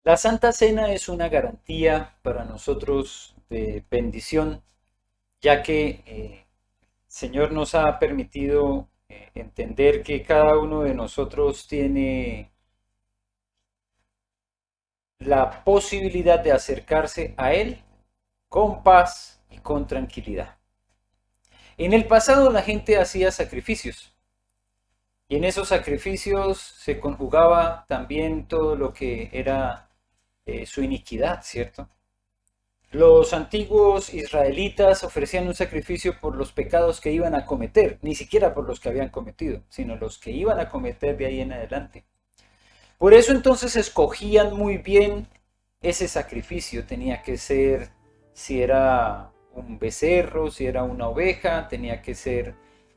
La Santa Cena es una garantía para nosotros de bendición, ya que el Señor nos ha permitido entender que cada uno de nosotros tiene la posibilidad de acercarse a Él con paz y con tranquilidad. En el pasado la gente hacía sacrificios y en esos sacrificios se conjugaba también todo lo que era su iniquidad, ¿cierto? Los antiguos israelitas ofrecían un sacrificio por los pecados que iban a cometer, ni siquiera por los que habían cometido, sino los que iban a cometer de ahí en adelante. Por eso entonces escogían muy bien ese sacrificio. Tenía que ser, si era un becerro, si era una oveja, tenía que ser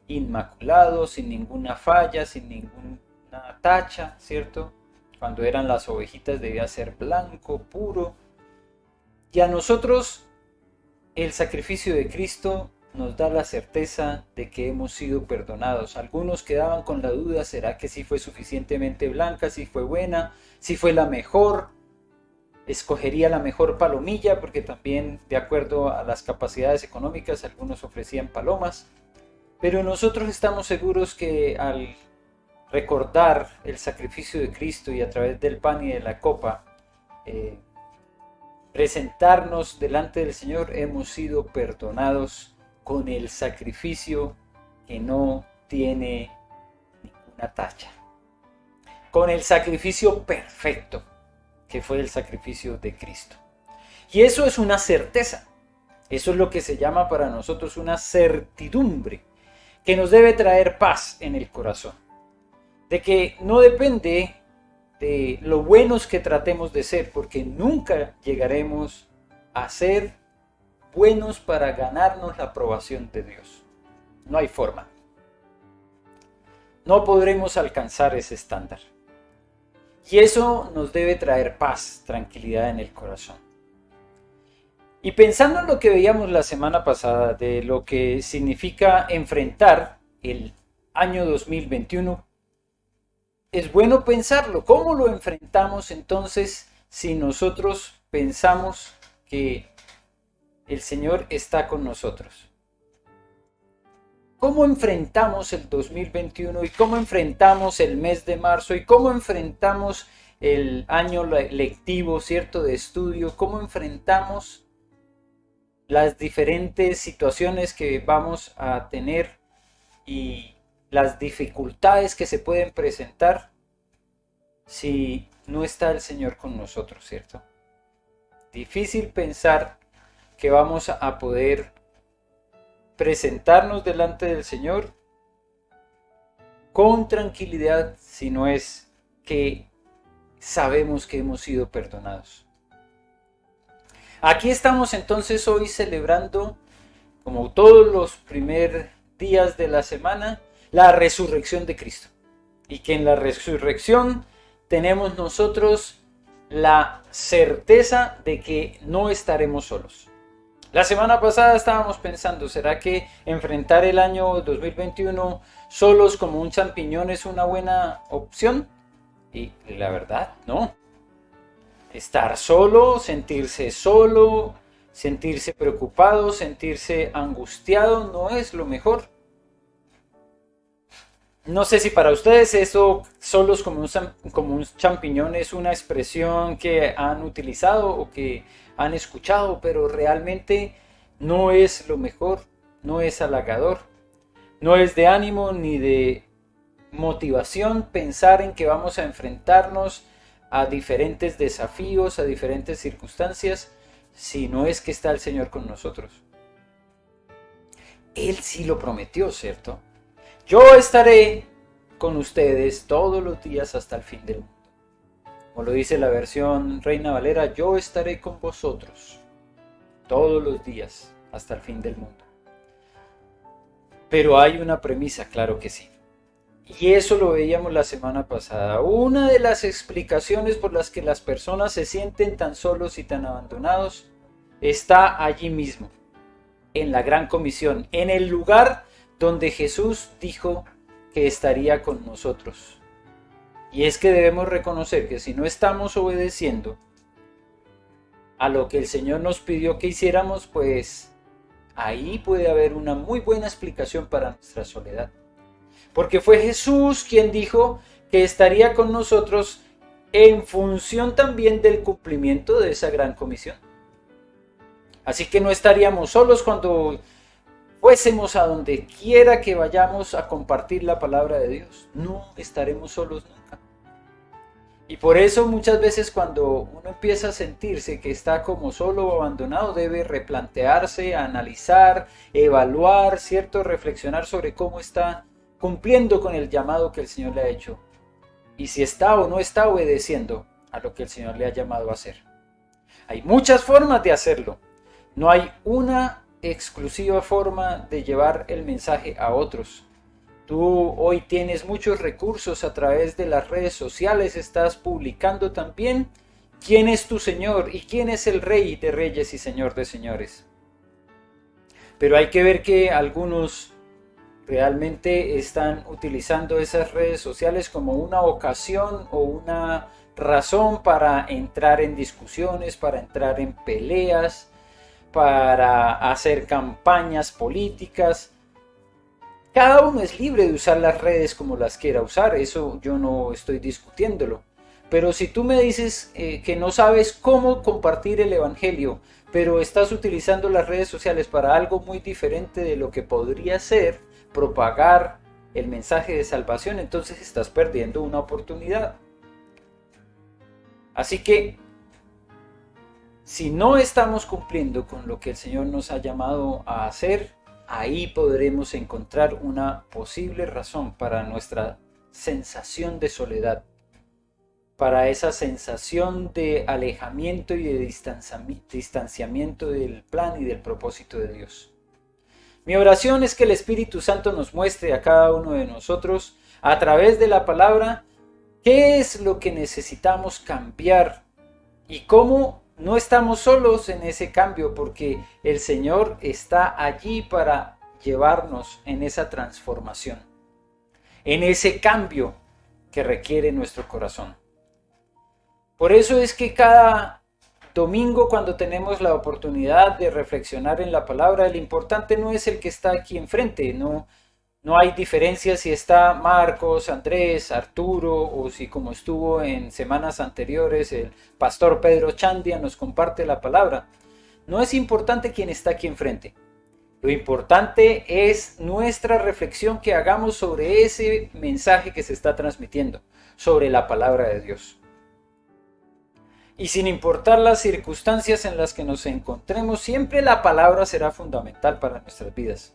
inmaculado, sin ninguna falla, sin ninguna tacha, ¿cierto? Cuando eran las ovejitas debía ser blanco, puro. Y a nosotros el sacrificio de Cristo nos da la certeza de que hemos sido perdonados. Algunos quedaban con la duda, ¿será que sí fue suficientemente blanca, si fue buena, si fue la mejor? Escogería la mejor palomilla, porque también de acuerdo a las capacidades económicas algunos ofrecían palomas. Pero nosotros estamos seguros que al recordar el sacrificio de Cristo y a través del pan y de la copa, presentarnos delante del Señor, hemos sido perdonados con el sacrificio que no tiene ninguna tacha, con el sacrificio perfecto que fue el sacrificio de Cristo. Y eso es una certeza, eso es lo que se llama para nosotros una certidumbre que nos debe traer paz en el corazón, de que no depende de lo buenos que tratemos de ser, porque nunca llegaremos a ser buenos para ganarnos la aprobación de Dios. No hay forma. No podremos alcanzar ese estándar. Y eso nos debe traer paz, tranquilidad en el corazón. Y pensando en lo que veíamos la semana pasada, de lo que significa enfrentar el año 2021, es bueno pensarlo. ¿Cómo lo enfrentamos entonces si nosotros pensamos que el Señor está con nosotros? ¿Cómo enfrentamos el 2021 y cómo enfrentamos el mes de marzo y cómo enfrentamos el año lectivo, cierto, de estudio? ¿Cómo enfrentamos las diferentes situaciones que vamos a tener y las dificultades que se pueden presentar si no está el Señor con nosotros, ¿cierto? Difícil pensar que vamos a poder presentarnos delante del Señor con tranquilidad si no es que sabemos que hemos sido perdonados. Aquí estamos entonces hoy celebrando, como todos los primeros días de la semana, la resurrección de Cristo. Y que en la resurrección tenemos nosotros la certeza de que no estaremos solos. La semana pasada estábamos pensando, ¿será que enfrentar el año 2021 solos como un champiñón es una buena opción? Y la verdad, no. Estar solo, sentirse preocupado, sentirse angustiado, no es lo mejor. No sé si para ustedes eso, solos como un champiñón, es una expresión que han utilizado o que han escuchado, pero realmente no es lo mejor, no es halagador, no es de ánimo ni de motivación pensar en que vamos a enfrentarnos a diferentes desafíos, a diferentes circunstancias, si no es que está el Señor con nosotros. Él sí lo prometió, ¿cierto? Yo estaré con ustedes todos los días hasta el fin del mundo. Como lo dice la versión Reina Valera, yo estaré con vosotros todos los días hasta el fin del mundo. Pero hay una premisa, claro que sí. Y eso lo veíamos la semana pasada. Una de las explicaciones por las que las personas se sienten tan solos y tan abandonados está allí mismo, en la Gran Comisión, en el lugar donde Jesús dijo que estaría con nosotros. Y es que debemos reconocer que si no estamos obedeciendo a lo que el Señor nos pidió que hiciéramos, pues ahí puede haber una muy buena explicación para nuestra soledad. Porque fue Jesús quien dijo que estaría con nosotros en función también del cumplimiento de esa gran comisión. Así que no estaríamos solos cuando fuésemos a donde quiera que vayamos a compartir la palabra de Dios. No estaremos solos nunca. Y por eso muchas veces cuando uno empieza a sentirse que está como solo o abandonado, debe replantearse, analizar, evaluar, ¿cierto? Reflexionar sobre cómo está cumpliendo con el llamado que el Señor le ha hecho. Y si está o no está obedeciendo a lo que el Señor le ha llamado a hacer. Hay muchas formas de hacerlo. No hay una exclusiva forma de llevar el mensaje a otros. Tú hoy tienes muchos recursos a través de las redes sociales, estás publicando también quién es tu Señor y quién es el Rey de Reyes y Señor de Señores. Pero hay que ver que algunos realmente están utilizando esas redes sociales como una ocasión o una razón para entrar en discusiones, para entrar en peleas, para hacer campañas políticas. Cada uno es libre de usar las redes como las quiera usar, eso yo no estoy discutiéndolo. Pero si tú me dices que no sabes cómo compartir el evangelio, pero estás utilizando las redes sociales para algo muy diferente de lo que podría ser propagar el mensaje de salvación, entonces estás perdiendo una oportunidad. Así que si no estamos cumpliendo con lo que el Señor nos ha llamado a hacer, ahí podremos encontrar una posible razón para nuestra sensación de soledad, para esa sensación de alejamiento y de distanciamiento del plan y del propósito de Dios. Mi oración es que el Espíritu Santo nos muestre a cada uno de nosotros, a través de la palabra, qué es lo que necesitamos cambiar y cómo no estamos solos en ese cambio, porque el Señor está allí para llevarnos en esa transformación, en ese cambio que requiere nuestro corazón. Por eso es que cada domingo, cuando tenemos la oportunidad de reflexionar en la palabra, el importante no es el que está aquí enfrente, no hay diferencia si está Marcos, Andrés, Arturo o si, como estuvo en semanas anteriores, el pastor Pedro Chandia nos comparte la palabra. No es importante quién está aquí enfrente. Lo importante es nuestra reflexión que hagamos sobre ese mensaje que se está transmitiendo, sobre la palabra de Dios. Y sin importar las circunstancias en las que nos encontremos, siempre la palabra será fundamental para nuestras vidas.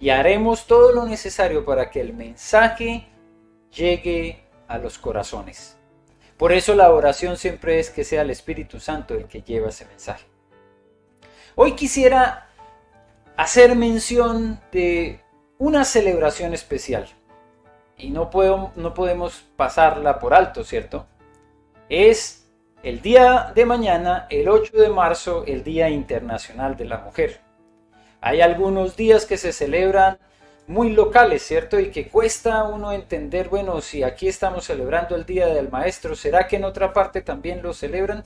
Y haremos todo lo necesario para que el mensaje llegue a los corazones. Por eso la oración siempre es que sea el Espíritu Santo el que lleva ese mensaje. Hoy quisiera hacer mención de una celebración especial. Y no podemos pasarla por alto, ¿cierto? Es el día de mañana, el 8 de marzo, el Día Internacional de la Mujer. Hay algunos días que se celebran muy locales, ¿cierto? Y que cuesta uno entender, bueno, si aquí estamos celebrando el Día del Maestro, ¿será que en otra parte también lo celebran?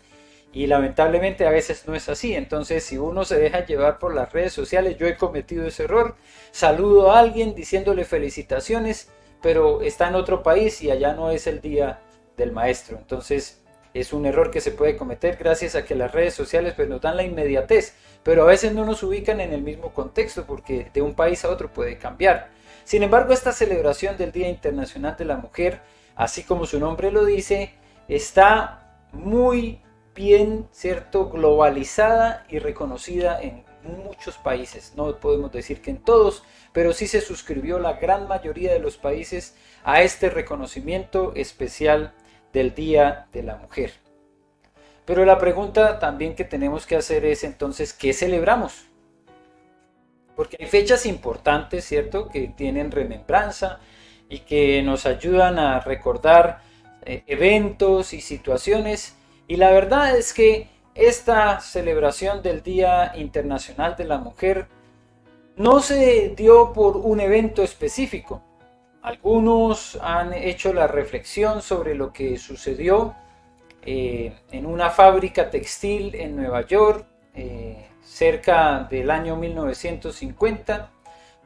Y lamentablemente a veces no es así. Entonces, si uno se deja llevar por las redes sociales, yo he cometido ese error, saludo a alguien diciéndole felicitaciones, pero está en otro país y allá no es el Día del Maestro. Entonces, es un error que se puede cometer gracias a que las redes sociales pues, nos dan la inmediatez, pero a veces no nos ubican en el mismo contexto porque de un país a otro puede cambiar. Sin embargo, esta celebración del Día Internacional de la Mujer, así como su nombre lo dice, está muy bien, ¿cierto?, globalizada y reconocida en muchos países. No podemos decir que en todos, pero sí se suscribió la gran mayoría de los países a este reconocimiento especial del Día de la Mujer. Pero la pregunta también que tenemos que hacer es entonces, ¿qué celebramos? Porque hay fechas importantes, ¿cierto?, que tienen remembranza y que nos ayudan a recordar eventos y situaciones. Y la verdad es que esta celebración del Día Internacional de la Mujer no se dio por un evento específico. Algunos han hecho la reflexión sobre lo que sucedió en una fábrica textil en Nueva York, cerca del año 1950,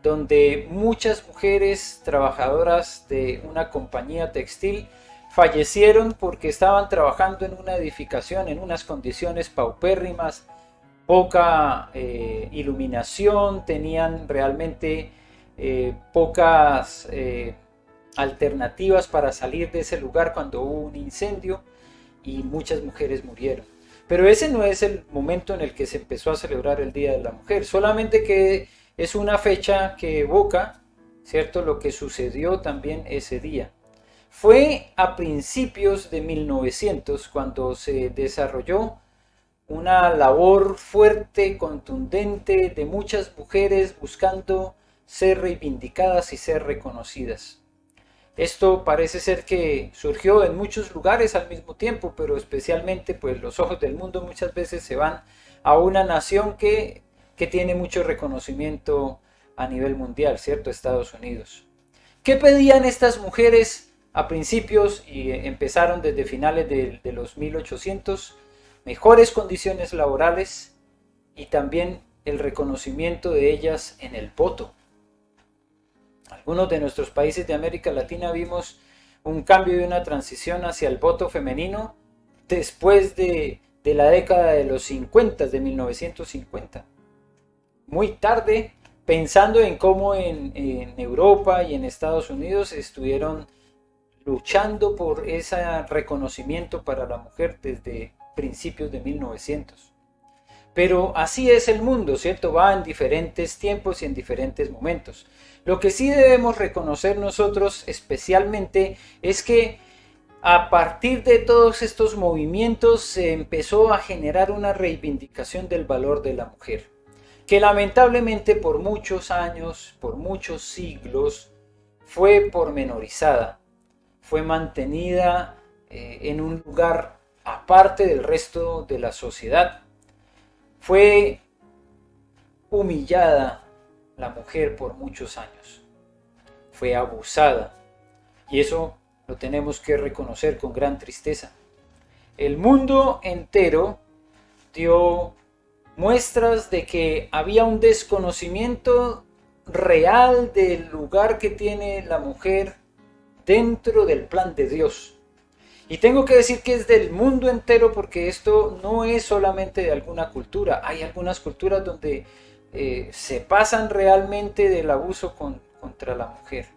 donde muchas mujeres trabajadoras de una compañía textil fallecieron porque estaban trabajando en una edificación en unas condiciones paupérrimas, poca iluminación, tenían realmente pocas alternativas para salir de ese lugar cuando hubo un incendio y muchas mujeres murieron. Pero ese no es el momento en el que se empezó a celebrar el Día de la Mujer, solamente que es una fecha que evoca, ¿cierto?, lo que sucedió también ese día. Fue a principios de 1900 cuando se desarrolló una labor fuerte, contundente de muchas mujeres buscando ser reivindicadas y ser reconocidas. Esto parece ser que surgió en muchos lugares al mismo tiempo, pero especialmente pues los ojos del mundo muchas veces se van a una nación que tiene mucho reconocimiento a nivel mundial, ¿cierto? Estados Unidos. ¿Qué pedían estas mujeres a principios y empezaron desde finales de los 1800? Mejores condiciones laborales y también el reconocimiento de ellas en el voto. Algunos de nuestros países de América Latina vimos un cambio y una transición hacia el voto femenino después de la década de los 50, de 1950. Muy tarde, pensando en cómo en Europa y en Estados Unidos estuvieron luchando por ese reconocimiento para la mujer desde principios de 1900. Pero así es el mundo, ¿cierto? Va en diferentes tiempos y en diferentes momentos. Lo que sí debemos reconocer nosotros especialmente es que a partir de todos estos movimientos se empezó a generar una reivindicación del valor de la mujer, que lamentablemente por muchos años, por muchos siglos, fue pormenorizada, fue mantenida en un lugar aparte del resto de la sociedad. Fue humillada la mujer por muchos años, fue abusada, y eso lo tenemos que reconocer con gran tristeza. El mundo entero dio muestras de que había un desconocimiento real del lugar que tiene la mujer dentro del plan de Dios. Y tengo que decir que es del mundo entero, porque esto no es solamente de alguna cultura. Hay algunas culturas donde se pasan realmente del abuso contra la mujer.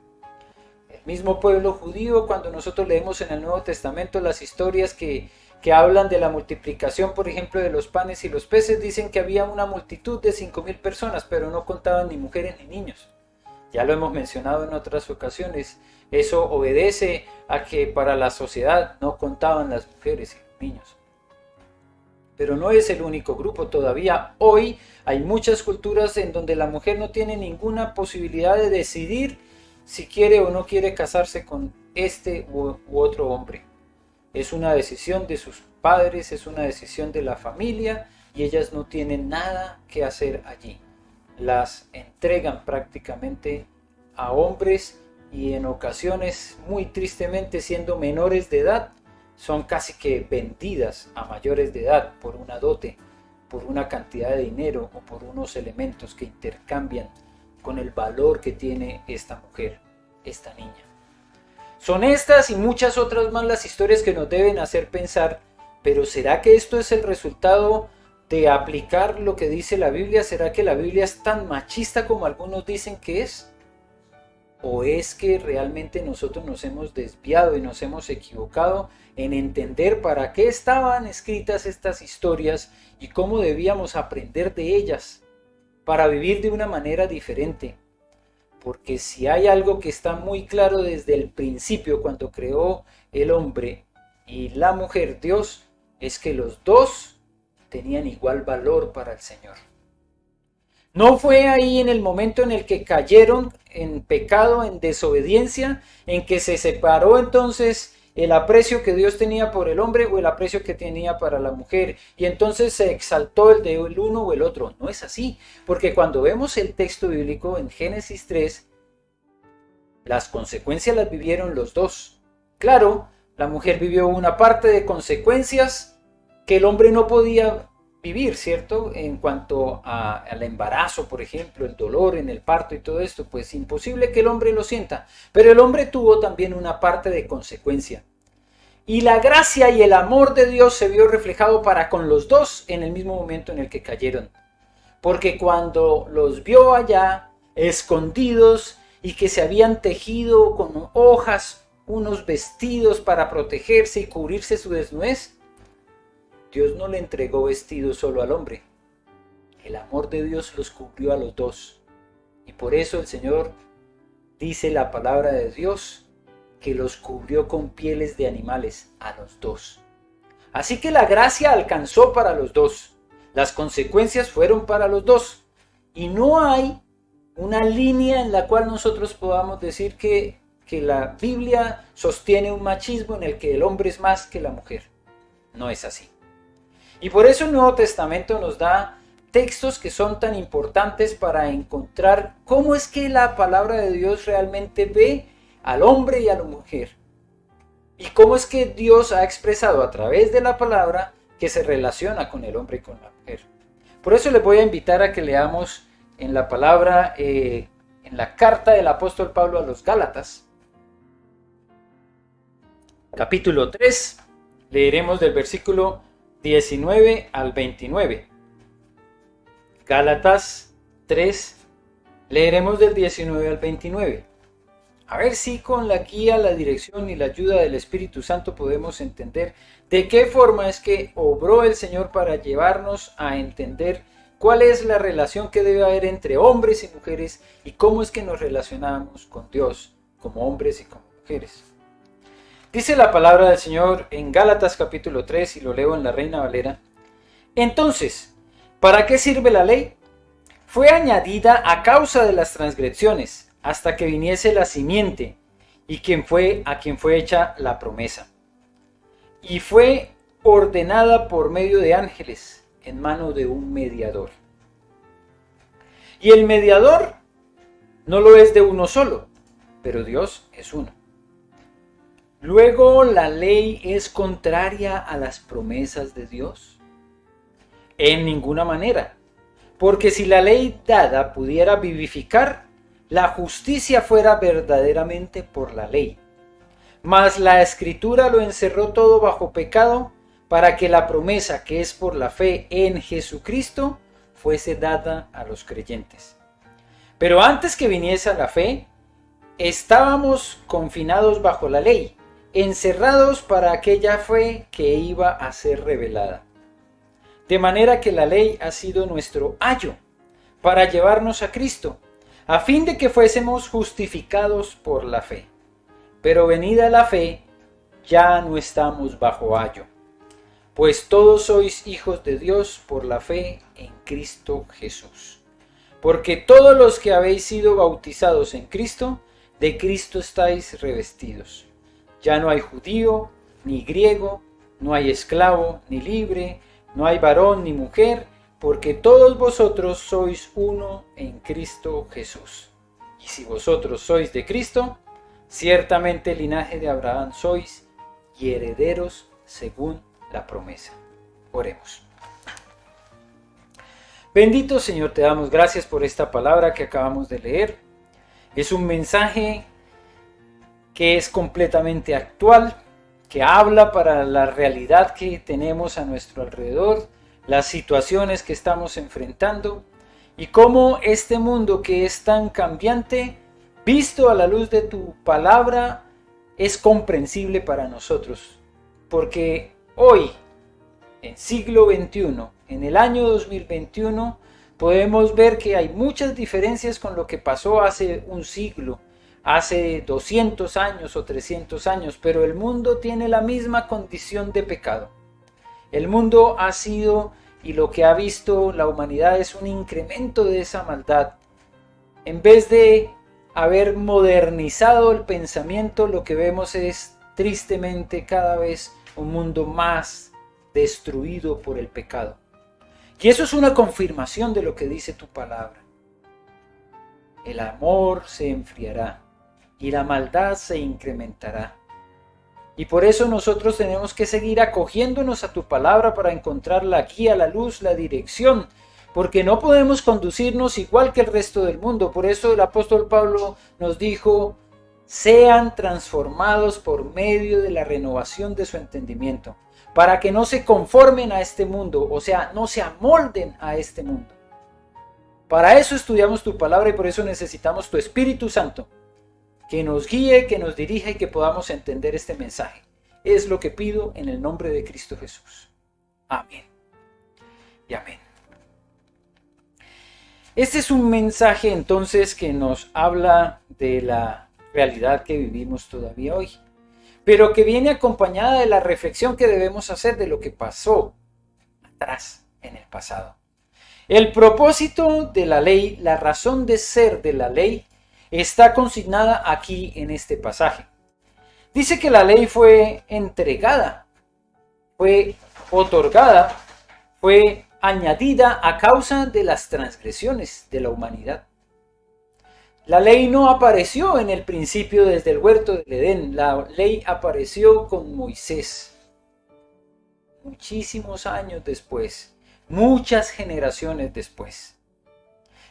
El mismo pueblo judío, cuando nosotros leemos en el Nuevo Testamento las historias que hablan de la multiplicación, por ejemplo, de los panes y los peces, dicen que había una multitud de 5,000 personas, pero no contaban ni mujeres ni niños. Ya lo hemos mencionado en otras ocasiones. Eso obedece a que para la sociedad no contaban las mujeres y los niños. Pero no es el único grupo. Todavía hoy hay muchas culturas en donde la mujer no tiene ninguna posibilidad de decidir si quiere o no quiere casarse con este u otro hombre. Es una decisión de sus padres, es una decisión de la familia, y ellas no tienen nada que hacer allí. Las entregan prácticamente a hombres, y en ocasiones, muy tristemente, siendo menores de edad, son casi que vendidas a mayores de edad por una dote, por una cantidad de dinero o por unos elementos que intercambian con el valor que tiene esta mujer, esta niña. Son estas y muchas otras más las historias que nos deben hacer pensar, pero ¿será que esto es el resultado de aplicar lo que dice la Biblia? ¿Será que la Biblia es tan machista como algunos dicen que es? ¿O es que realmente nosotros nos hemos desviado y nos hemos equivocado en entender para qué estaban escritas estas historias y cómo debíamos aprender de ellas para vivir de una manera diferente? Porque si hay algo que está muy claro desde el principio, cuando creó el hombre y la mujer Dios, es que los dos tenían igual valor para el Señor. No fue ahí en el momento en el que cayeron en pecado, en desobediencia, en que se separó entonces el aprecio que Dios tenía por el hombre o el aprecio que tenía para la mujer, y entonces se exaltó el de el uno o el otro. No es así, porque cuando vemos el texto bíblico en Génesis 3, las consecuencias las vivieron los dos. Claro, La mujer vivió una parte de consecuencias que el hombre no podía vivir, ¿cierto? En cuanto al embarazo, por ejemplo, el dolor en el parto y todo esto, pues imposible que el hombre lo sienta. Pero el hombre tuvo también una parte de consecuencia. Y la gracia y el amor de Dios se vio reflejado para con los dos en el mismo momento en el que cayeron. Porque cuando los vio allá, escondidos, y que se habían tejido con hojas unos vestidos para protegerse y cubrirse su desnudez, Dios no le entregó vestidos solo al hombre. El amor de Dios los cubrió a los dos. Y por eso el Señor dice la palabra de Dios que los cubrió con pieles de animales a los dos. Así que la gracia alcanzó para los dos. Las consecuencias fueron para los dos. Y no hay una línea en la cual nosotros podamos decir que la Biblia sostiene un machismo en el que el hombre es más que la mujer. No es así. Y por eso el Nuevo Testamento nos da textos que son tan importantes para encontrar cómo es que la palabra de Dios realmente ve al hombre y a la mujer. Y cómo es que Dios ha expresado a través de la palabra que se relaciona con el hombre y con la mujer. Por eso les voy a invitar a que leamos en la palabra, en la carta del apóstol Pablo a los Gálatas, capítulo 3, leeremos del versículo 19 al 29. Gálatas 3, leeremos del 19 al 29. A ver si con la guía, la dirección y la ayuda del Espíritu Santo podemos entender de qué forma es que obró el Señor para llevarnos a entender cuál es la relación que debe haber entre hombres y mujeres y cómo es que nos relacionamos con Dios como hombres y como mujeres. Dice la palabra del Señor en Gálatas capítulo 3 y lo leo en la Reina Valera. Entonces, ¿para qué sirve la ley? Fue añadida a causa de las transgresiones, hasta que viniese la simiente, y a quien fue hecha la promesa. Y fue ordenada por medio de ángeles, en mano de un mediador. Y el mediador no lo es de uno solo, pero Dios es uno. Luego, ¿la ley es contraria a las promesas de Dios? En ninguna manera, porque si la ley dada pudiera vivificar, la justicia fuera verdaderamente por la ley. Mas la Escritura lo encerró todo bajo pecado, para que la promesa que es por la fe en Jesucristo fuese dada a los creyentes. Pero antes que viniese la fe, estábamos confinados bajo la ley, encerrados para aquella fe que iba a ser revelada. De manera que la ley ha sido nuestro ayo para llevarnos a Cristo, a fin de que fuésemos justificados por la fe. Pero venida la fe, ya no estamos bajo ayo, pues todos sois hijos de Dios por la fe en Cristo Jesús. Porque todos los que habéis sido bautizados en Cristo, de Cristo estáis revestidos. Ya no hay judío ni griego, no hay esclavo ni libre, no hay varón ni mujer, porque todos vosotros sois uno en Cristo Jesús. Y si vosotros sois de Cristo, ciertamente linaje de Abraham sois y herederos según la promesa. Oremos. Bendito Señor, te damos gracias por esta palabra que acabamos de leer. Es un mensaje que es completamente actual, que habla para la realidad que tenemos a nuestro alrededor, las situaciones que estamos enfrentando y cómo este mundo que es tan cambiante, visto a la luz de tu palabra, es comprensible para nosotros. Porque hoy, en siglo XXI, en el año 2021, podemos ver que hay muchas diferencias con lo que pasó hace un siglo, hace 200 años o 300 años, pero el mundo tiene la misma condición de pecado. El mundo ha sido, y lo que ha visto la humanidad es un incremento de esa maldad. En vez de haber modernizado el pensamiento, lo que vemos es tristemente cada vez un mundo más destruido por el pecado. Y eso es una confirmación de lo que dice tu palabra. El amor se enfriará y la maldad se incrementará. Y por eso nosotros tenemos que seguir acogiéndonos a tu palabra para encontrar la guía, la luz, la dirección, porque no podemos conducirnos igual que el resto del mundo. Por eso el apóstol Pablo nos dijo: sean transformados por medio de la renovación de su entendimiento, para que no se conformen a este mundo, o sea, no se amolden a este mundo. Para eso estudiamos tu palabra y por eso necesitamos tu Espíritu Santo, que nos guíe, que nos dirija y que podamos entender este mensaje. Es lo que pido en el nombre de Cristo Jesús. Amén y amén. Este es un mensaje entonces que nos habla de la realidad que vivimos todavía hoy, pero que viene acompañada de la reflexión que debemos hacer de lo que pasó atrás en el pasado. El propósito de la ley, la razón de ser de la ley, está consignada aquí en este pasaje. Dice que la ley fue entregada, fue otorgada, fue añadida a causa de las transgresiones de la humanidad. La ley no apareció en el principio desde el huerto del Edén. La ley apareció con Moisés muchísimos años después, muchas generaciones después.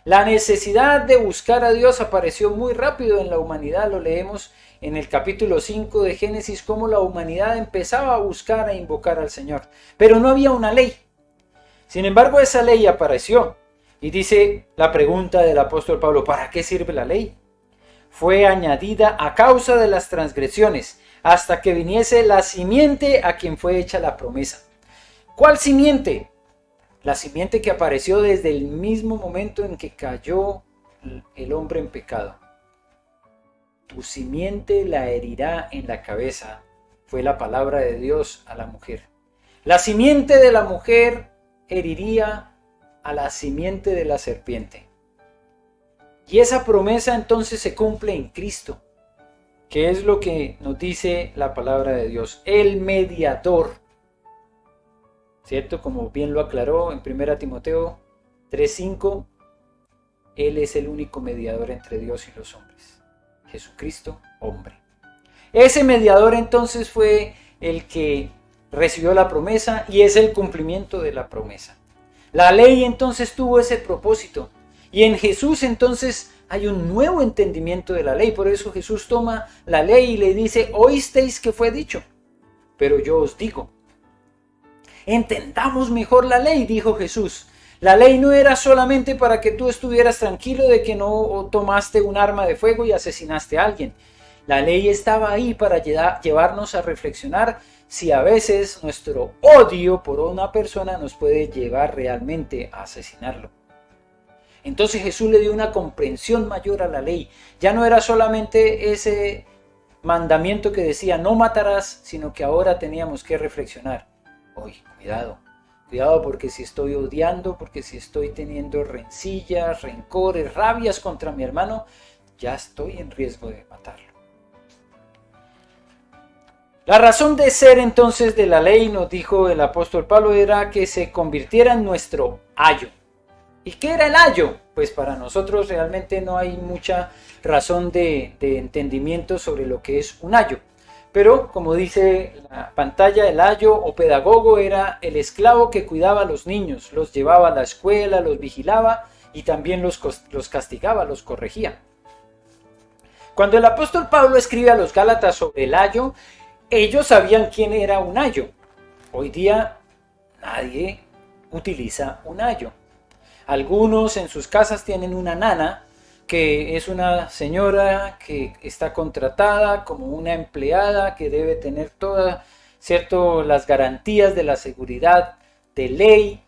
La necesidad de buscar a Dios apareció muy rápido en la humanidad. Lo leemos en el capítulo 5 de Génesis, cómo la humanidad empezaba a buscar e invocar al Señor. Pero no había una ley. Sin embargo, esa ley apareció. Y dice la pregunta del apóstol Pablo: ¿para qué sirve la ley? Fue añadida a causa de las transgresiones, hasta que viniese la simiente a quien fue hecha la promesa. ¿Cuál simiente? La simiente que apareció desde el mismo momento en que cayó el hombre en pecado. Tu simiente la herirá en la cabeza, fue la palabra de Dios a la mujer. La simiente de la mujer heriría a la simiente de la serpiente. Y esa promesa entonces se cumple en Cristo, que es lo que nos dice la palabra de Dios, el mediador. ¿Cierto? Como bien lo aclaró en 1 Timoteo 3:5, Él es el único mediador entre Dios y los hombres, Jesucristo, hombre. Ese mediador entonces fue el que recibió la promesa y es el cumplimiento de la promesa. La ley entonces tuvo ese propósito y en Jesús entonces hay un nuevo entendimiento de la ley. Por eso Jesús toma la ley y le dice: oísteis que fue dicho, pero yo os digo. Entendamos mejor la ley, dijo Jesús. La ley no era solamente para que tú estuvieras tranquilo de que no tomaste un arma de fuego y asesinaste a alguien. La ley estaba ahí para llevarnos a reflexionar si a veces nuestro odio por una persona nos puede llevar realmente a asesinarlo. Entonces Jesús le dio una comprensión mayor a la ley. Ya no era solamente ese mandamiento que decía no matarás, sino que ahora teníamos que reflexionar. Oye, cuidado porque si estoy odiando, porque si estoy teniendo rencillas, rencores, rabias contra mi hermano, ya estoy en riesgo de matarlo. La razón de ser entonces de la ley, nos dijo el apóstol Pablo, era que se convirtiera en nuestro ayo. ¿Y qué era el ayo? Pues para nosotros realmente no hay mucha razón de entendimiento sobre lo que es un ayo. Pero como dice la pantalla, el ayo o pedagogo era el esclavo que cuidaba a los niños, los llevaba a la escuela, los vigilaba y también los castigaba, los corregía. Cuando el apóstol Pablo escribe a los Gálatas sobre el ayo, ellos sabían quién era un ayo. Hoy día nadie utiliza un ayo. Algunos en sus casas tienen una nana, que es una señora que está contratada como una empleada que debe tener todas, ¿cierto?, las garantías de la seguridad de ley.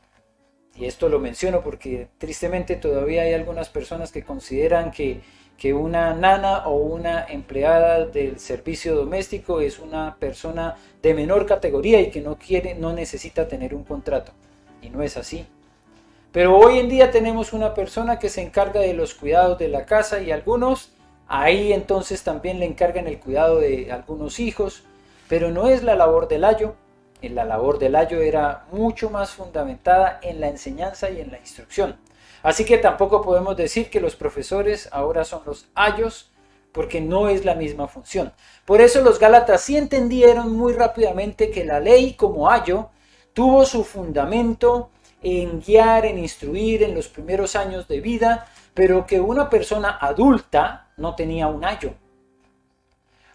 Y esto lo menciono porque tristemente todavía hay algunas personas que consideran que una nana o una empleada del servicio doméstico es una persona de menor categoría y que no necesita tener un contrato. Y no es así. Pero hoy en día tenemos una persona que se encarga de los cuidados de la casa y algunos ahí entonces también le encargan el cuidado de algunos hijos, pero no es la labor del ayo. La labor del ayo era mucho más fundamentada en la enseñanza y en la instrucción. Así que tampoco podemos decir que los profesores ahora son los ayos porque no es la misma función. Por eso los Gálatas sí entendieron muy rápidamente que la ley como ayo tuvo su fundamento en guiar, en instruir en los primeros años de vida, pero que una persona adulta no tenía un ayo.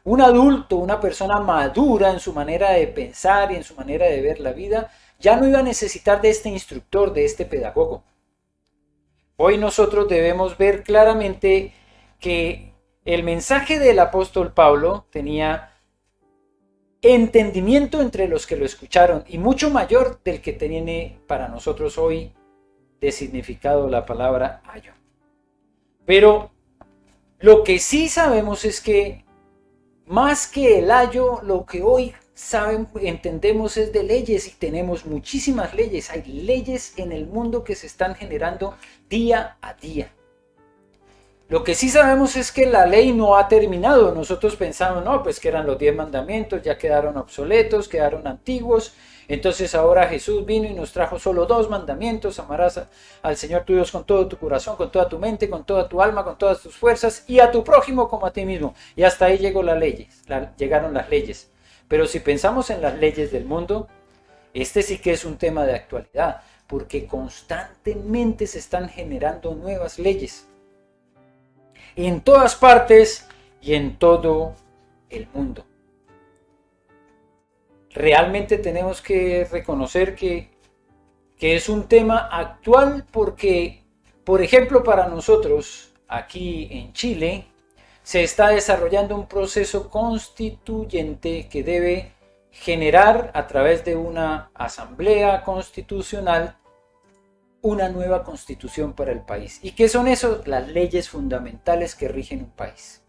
Un adulto, una persona madura en su manera de pensar y en su manera de ver la vida, ya no iba a necesitar de este instructor, de este pedagogo. Hoy nosotros debemos ver claramente que el mensaje del apóstol Pablo tenía entendimiento entre los que lo escucharon y mucho mayor del que tiene para nosotros hoy de significado la palabra ayo. Pero lo que sí sabemos es que más que el ayo, lo que hoy entendemos es de leyes y tenemos muchísimas leyes. Hay leyes en el mundo que se están generando día a día. Lo que sí sabemos es que la ley no ha terminado. Nosotros pensamos, no, pues que eran los 10 mandamientos, ya quedaron obsoletos, quedaron antiguos. Entonces ahora Jesús vino y nos trajo solo 2 mandamientos. Amarás al Señor tu Dios con todo tu corazón, con toda tu mente, con toda tu alma, con todas tus fuerzas y a tu prójimo como a ti mismo. Y hasta ahí llegaron las leyes. Pero si pensamos en las leyes del mundo, este sí que es un tema de actualidad, porque constantemente se están generando nuevas leyes. En todas partes y en todo el mundo. Realmente tenemos que reconocer que es un tema actual porque, por ejemplo, para nosotros aquí en Chile se está desarrollando un proceso constituyente que debe generar a través de una asamblea constitucional una nueva constitución para el país. ¿Y qué son eso? Las leyes fundamentales que rigen un país.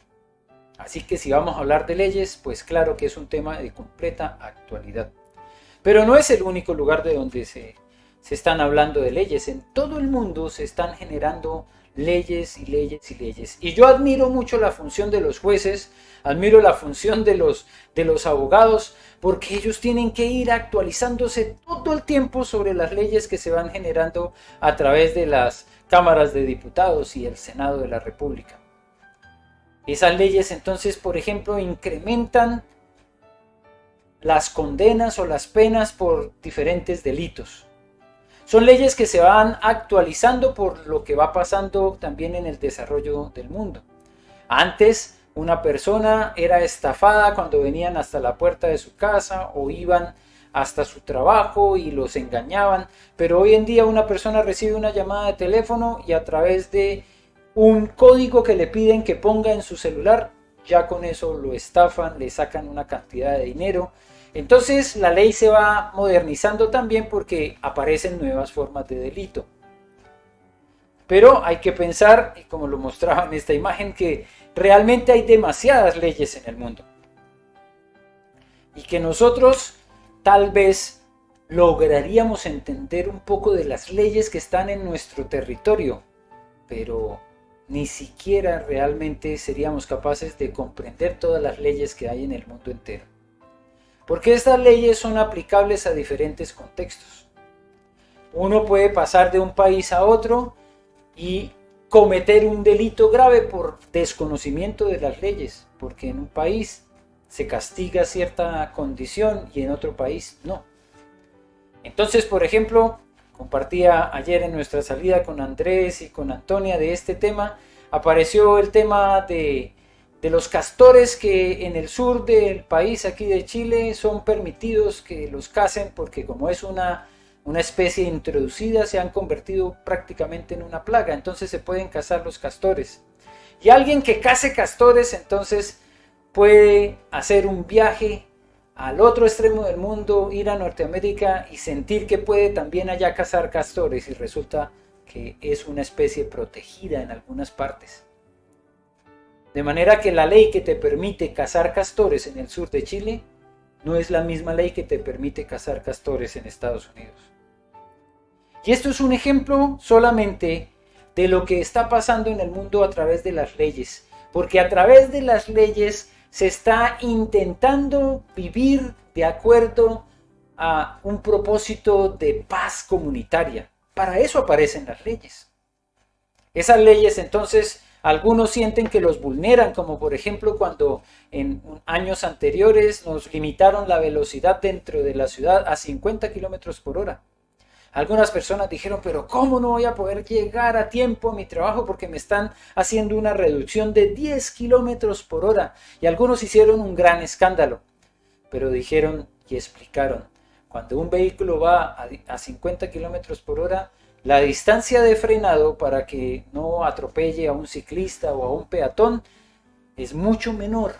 Así que si vamos a hablar de leyes, pues claro que es un tema de completa actualidad. Pero no es el único lugar de donde se están hablando de leyes. En todo el mundo se están generando leyes y leyes y leyes. Y yo admiro mucho la función de los jueces, admiro la función de los abogados, porque ellos tienen que ir actualizándose todo el tiempo sobre las leyes que se van generando a través de las cámaras de diputados y el Senado de la República. Esas leyes entonces, por ejemplo, incrementan las condenas o las penas por diferentes delitos. Son leyes que se van actualizando por lo que va pasando también en el desarrollo del mundo. Antes, una persona era estafada cuando venían hasta la puerta de su casa o iban hasta su trabajo y los engañaban, pero hoy en día una persona recibe una llamada de teléfono y a través de un código que le piden que ponga en su celular, ya con eso lo estafan, le sacan una cantidad de dinero. Entonces la ley se va modernizando también porque aparecen nuevas formas de delito. Pero hay que pensar, y como lo mostraba en esta imagen, que realmente hay demasiadas leyes en el mundo. Y que nosotros tal vez lograríamos entender un poco de las leyes que están en nuestro territorio, pero ni siquiera realmente seríamos capaces de comprender todas las leyes que hay en el mundo entero. Porque estas leyes son aplicables a diferentes contextos. Uno puede pasar de un país a otro y cometer un delito grave por desconocimiento de las leyes, porque en un país se castiga cierta condición y en otro país no. Entonces, por ejemplo, compartía ayer en nuestra salida con Andrés y con Antonia de este tema, apareció el tema de los castores que en el sur del país, aquí de Chile, son permitidos que los cacen porque como es una especie introducida, se han convertido prácticamente en una plaga, entonces se pueden cazar los castores. Y alguien que case castores entonces puede hacer un viaje al otro extremo del mundo, ir a Norteamérica y sentir que puede también allá cazar castores y resulta que es una especie protegida en algunas partes. De manera que la ley que te permite cazar castores en el sur de Chile no es la misma ley que te permite cazar castores en Estados Unidos. Y esto es un ejemplo solamente de lo que está pasando en el mundo a través de las leyes. Porque a través de las leyes se está intentando vivir de acuerdo a un propósito de paz comunitaria. Para eso aparecen las leyes. Esas leyes entonces Algunos sienten que los vulneran, como por ejemplo cuando en años anteriores nos limitaron la velocidad dentro de la ciudad a 50 kilómetros por hora. Algunas personas dijeron, pero ¿cómo no voy a poder llegar a tiempo a mi trabajo porque me están haciendo una reducción de 10 kilómetros por hora? Y algunos hicieron un gran escándalo, pero dijeron y explicaron, cuando un vehículo va a 50 kilómetros por hora, la distancia de frenado para que no atropelle a un ciclista o a un peatón es mucho menor.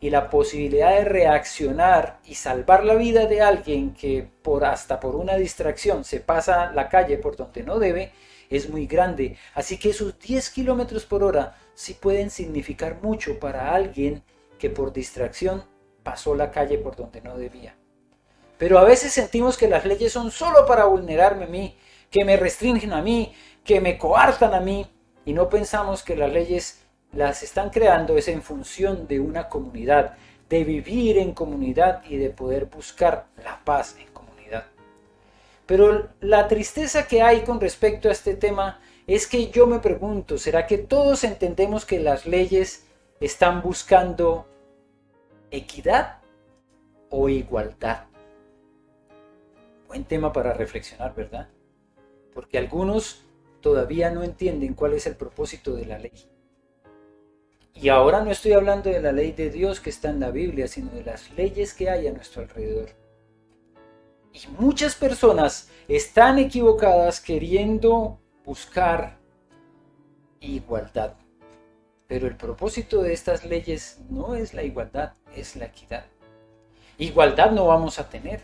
Y la posibilidad de reaccionar y salvar la vida de alguien que hasta por una distracción se pasa la calle por donde no debe es muy grande. Así que esos 10 kilómetros por hora sí pueden significar mucho para alguien que por distracción pasó la calle por donde no debía. Pero a veces sentimos que las leyes son solo para vulnerarme a mí, que me restringen a mí, que me coartan a mí, y no pensamos que las leyes las están creando es en función de una comunidad, de vivir en comunidad y de poder buscar la paz en comunidad. Pero la tristeza que hay con respecto a este tema es que yo me pregunto, ¿será que todos entendemos que las leyes están buscando equidad o igualdad? Buen tema para reflexionar, ¿verdad? Porque algunos todavía no entienden cuál es el propósito de la ley. Y ahora no estoy hablando de la ley de Dios que está en la Biblia, sino de las leyes que hay a nuestro alrededor. Y muchas personas están equivocadas queriendo buscar igualdad. Pero el propósito de estas leyes no es la igualdad, es la equidad. Igualdad no vamos a tener,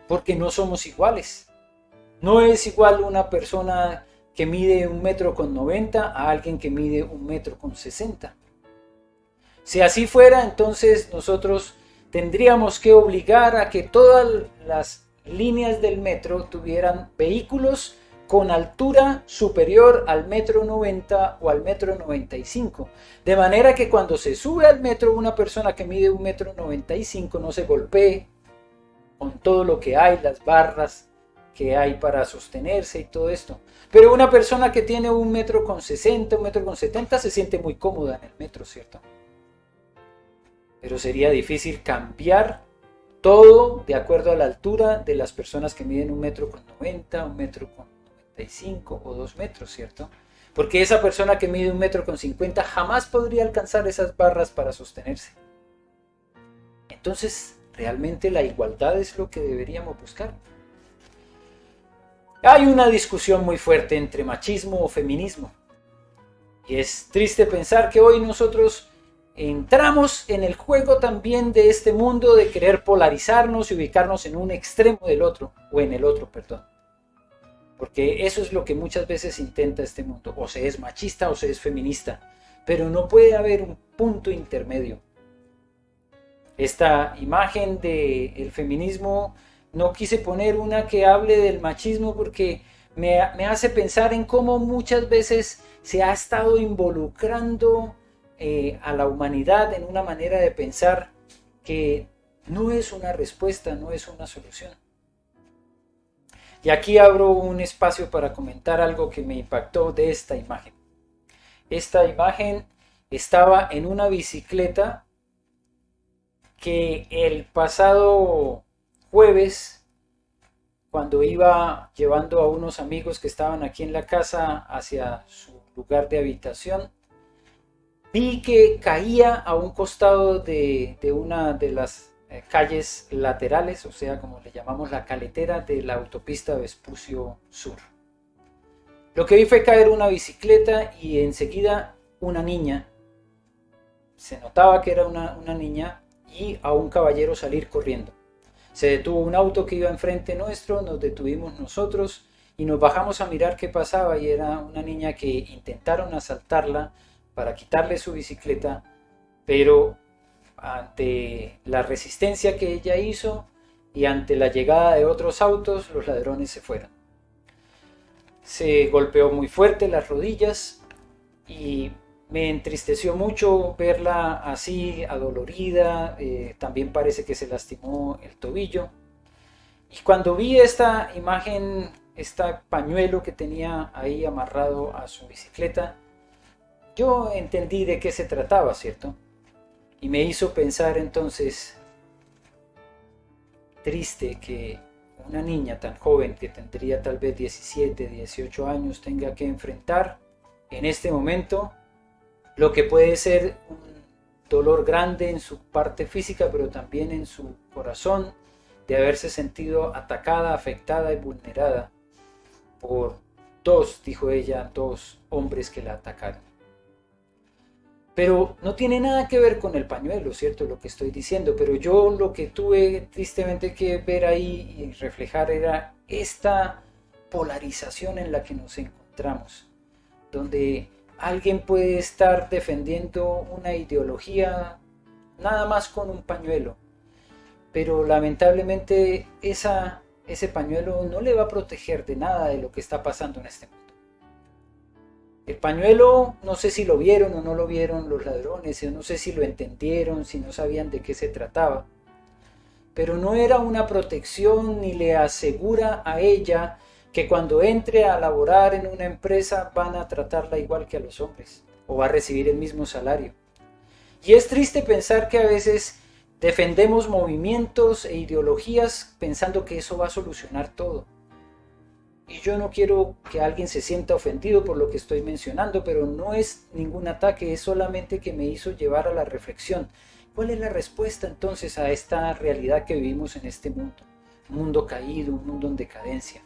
porque no somos iguales. No es igual una persona que mide 1,90 m a alguien que mide 1,60 m. Si así fuera, entonces nosotros tendríamos que obligar a que todas las líneas del metro tuvieran vehículos con altura superior al 1,90 m o al 1,95 m. De manera que cuando se sube al metro una persona que mide 1,95 m no se golpee con todo lo que hay, las barras que hay para sostenerse y todo esto. Pero una persona que tiene 1,60 m, 1,70 m se siente muy cómoda en el metro, ¿cierto? Pero sería difícil cambiar todo de acuerdo a la altura de las personas que miden 1,90 m, 1,95 m o 2 metros, ¿cierto? Porque esa persona que mide 1,50 m jamás podría alcanzar esas barras para sostenerse. Entonces, ¿realmente la igualdad es lo que deberíamos buscar? Hay una discusión muy fuerte entre machismo o feminismo. Y es triste pensar que hoy nosotros entramos en el juego también de este mundo de querer polarizarnos y ubicarnos en un extremo del otro, o en el otro, perdón. Porque eso es lo que muchas veces intenta este mundo. O se es machista o se es feminista. Pero no puede haber un punto intermedio. Esta imagen del feminismo, no quise poner una que hable del machismo porque me hace pensar en cómo muchas veces se ha estado involucrando a la humanidad en una manera de pensar que no es una respuesta, no es una solución. Y aquí abro un espacio para comentar algo que me impactó de esta imagen. Esta imagen estaba en una bicicleta que el pasado jueves, cuando iba llevando a unos amigos que estaban aquí en la casa hacia su lugar de habitación, vi que caía a un costado de una de las calles laterales, o sea, como le llamamos la caletera de la autopista Vespucio Sur. Lo que vi fue caer una bicicleta y enseguida una niña, se notaba que era una niña, y a un caballero salir corriendo. Se detuvo un auto que iba enfrente nuestro, nos detuvimos nosotros y nos bajamos a mirar qué pasaba, y era una niña que intentaron asaltarla para quitarle su bicicleta, pero ante la resistencia que ella hizo y ante la llegada de otros autos, los ladrones se fueron. Se golpeó muy fuerte las rodillas y me entristeció mucho verla así, adolorida. También parece que se lastimó el tobillo. Y cuando vi esta imagen, este pañuelo que tenía ahí amarrado a su bicicleta, yo entendí de qué se trataba, ¿cierto? Y me hizo pensar entonces, triste que una niña tan joven que tendría tal vez 17, 18 años tenga que enfrentar en este momento lo que puede ser un dolor grande en su parte física, pero también en su corazón, de haberse sentido atacada, afectada y vulnerada por dos, dijo ella, dos hombres que la atacaron. Pero no tiene nada que ver con el pañuelo, ¿cierto? Lo que estoy diciendo, pero yo lo que tuve tristemente que ver ahí y reflejar era esta polarización en la que nos encontramos, donde alguien puede estar defendiendo una ideología nada más con un pañuelo, pero lamentablemente ese pañuelo no le va a proteger de nada de lo que está pasando en este mundo. El pañuelo, no sé si lo vieron o no lo vieron los ladrones, no sé si lo entendieron, si no sabían de qué se trataba, pero no era una protección ni le asegura a ella que cuando entre a laborar en una empresa van a tratarla igual que a los hombres o va a recibir el mismo salario. Y es triste pensar que a veces defendemos movimientos e ideologías pensando que eso va a solucionar todo. Y yo no quiero que alguien se sienta ofendido por lo que estoy mencionando, pero no es ningún ataque, es solamente que me hizo llevar a la reflexión. ¿Cuál es la respuesta entonces a esta realidad que vivimos en este mundo? Un mundo caído, un mundo en decadencia.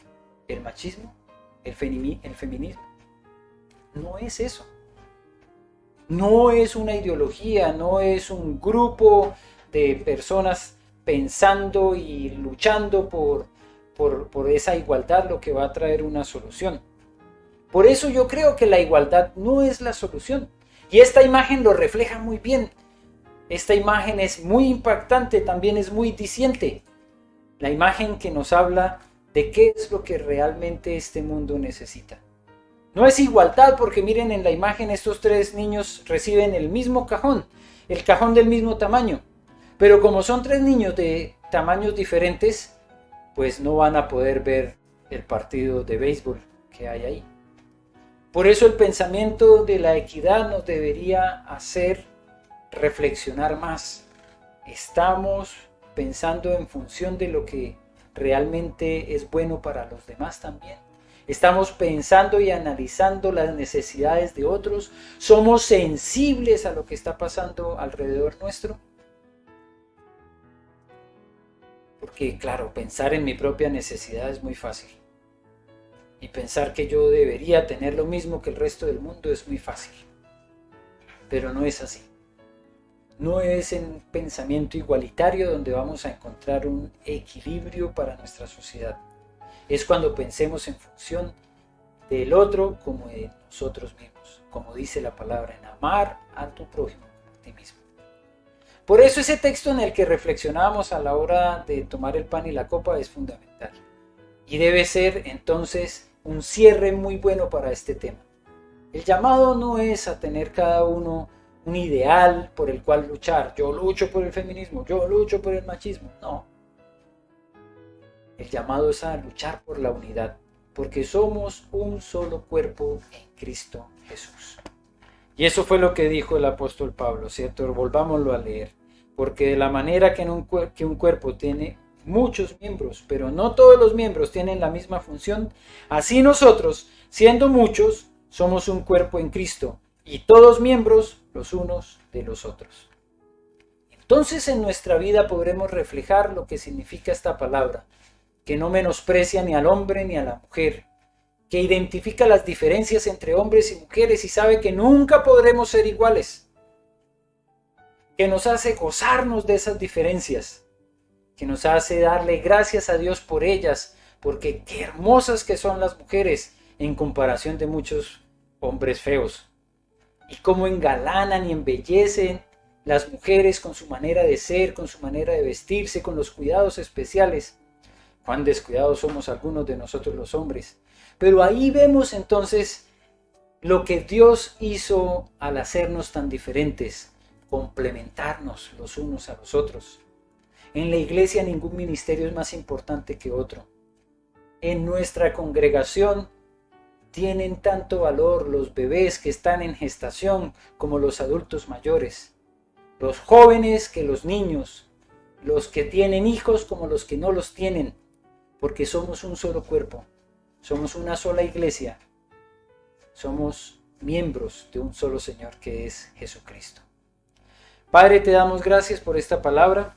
¿El machismo? ¿El feminismo? No es eso. No es una ideología, no es un grupo de personas pensando y luchando por esa igualdad lo que va a traer una solución. Por eso yo creo que la igualdad no es la solución. Y esta imagen lo refleja muy bien. Esta imagen es muy impactante, también es muy diciente. La imagen que nos habla de qué es lo que realmente este mundo necesita. No es igualdad porque miren en la imagen estos tres niños reciben el mismo cajón, el cajón del mismo tamaño. Pero como son tres niños de tamaños diferentes, pues no van a poder ver el partido de béisbol que hay ahí. Por eso el pensamiento de la equidad nos debería hacer reflexionar más. Estamos pensando en función de lo que realmente es bueno para los demás también. Estamos pensando y analizando las necesidades de otros. Somos sensibles a lo que está pasando alrededor nuestro. Porque claro, pensar en mi propia necesidad es muy fácil. Y pensar que yo debería tener lo mismo que el resto del mundo es muy fácil. Pero no es así. No es en pensamiento igualitario donde vamos a encontrar un equilibrio para nuestra sociedad. Es cuando pensemos en función del otro como de nosotros mismos. Como dice la palabra, en amar a tu prójimo como a ti mismo. Por eso ese texto en el que reflexionábamos a la hora de tomar el pan y la copa es fundamental. Y debe ser entonces un cierre muy bueno para este tema. El llamado no es a tener cada uno un ideal por el cual luchar. Yo lucho por el feminismo, yo lucho por el machismo. No. El llamado es a luchar por la unidad, porque somos un solo cuerpo en Cristo Jesús. Y eso fue lo que dijo el apóstol Pablo, ¿cierto? Volvámoslo a leer. Porque de la manera que un cuerpo tiene muchos miembros, pero no todos los miembros tienen la misma función, así nosotros, siendo muchos, somos un cuerpo en Cristo, y todos miembros los unos de los otros. Entonces en nuestra vida podremos reflejar lo que significa esta palabra, que no menosprecia ni al hombre ni a la mujer, que identifica las diferencias entre hombres y mujeres y sabe que nunca podremos ser iguales, que nos hace gozarnos de esas diferencias, que nos hace darle gracias a Dios por ellas, porque qué hermosas que son las mujeres en comparación de muchos hombres feos, y cómo engalanan y embellecen las mujeres con su manera de ser, con su manera de vestirse, con los cuidados especiales. Cuán descuidados somos algunos de nosotros los hombres. Pero ahí vemos entonces lo que Dios hizo al hacernos tan diferentes, complementarnos los unos a los otros. En la iglesia ningún ministerio es más importante que otro. En nuestra congregación tienen tanto valor los bebés que están en gestación como los adultos mayores, los jóvenes que los niños, los que tienen hijos como los que no los tienen, porque somos un solo cuerpo, somos una sola iglesia, somos miembros de un solo Señor que es Jesucristo. Padre, te damos gracias por esta palabra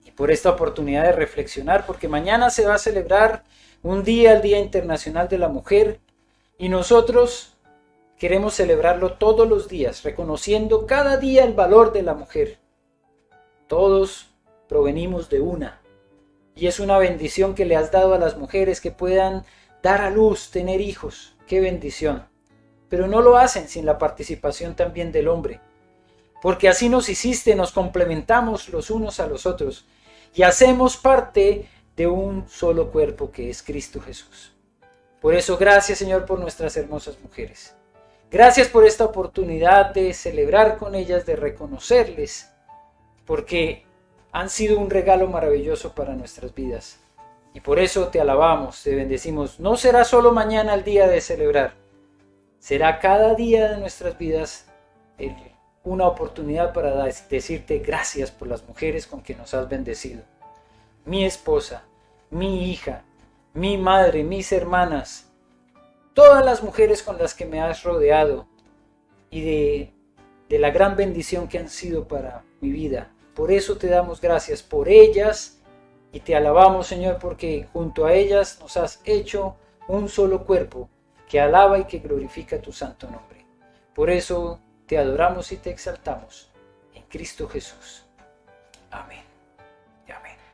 y por esta oportunidad de reflexionar, porque mañana se va a celebrar el Día Internacional de la Mujer, y nosotros queremos celebrarlo todos los días, reconociendo cada día el valor de la mujer. Todos provenimos de una, y es una bendición que le has dado a las mujeres que puedan dar a luz, tener hijos. ¡Qué bendición! Pero no lo hacen sin la participación también del hombre, porque así nos hiciste, nos complementamos los unos a los otros y hacemos parte de un solo cuerpo que es Cristo Jesús. Por eso, gracias, Señor, por nuestras hermosas mujeres. Gracias por esta oportunidad de celebrar con ellas, de reconocerles, porque han sido un regalo maravilloso para nuestras vidas. Y por eso te alabamos, te bendecimos. No será solo mañana el día de celebrar, será cada día de nuestras vidas una oportunidad para decirte gracias por las mujeres con que nos has bendecido. Mi esposa, mi hija, mi madre, mis hermanas, todas las mujeres con las que me has rodeado y de la gran bendición que han sido para mi vida. Por eso te damos gracias por ellas y te alabamos, Señor, porque junto a ellas nos has hecho un solo cuerpo que alaba y que glorifica tu santo nombre. Por eso te adoramos y te exaltamos en Cristo Jesús. Amén.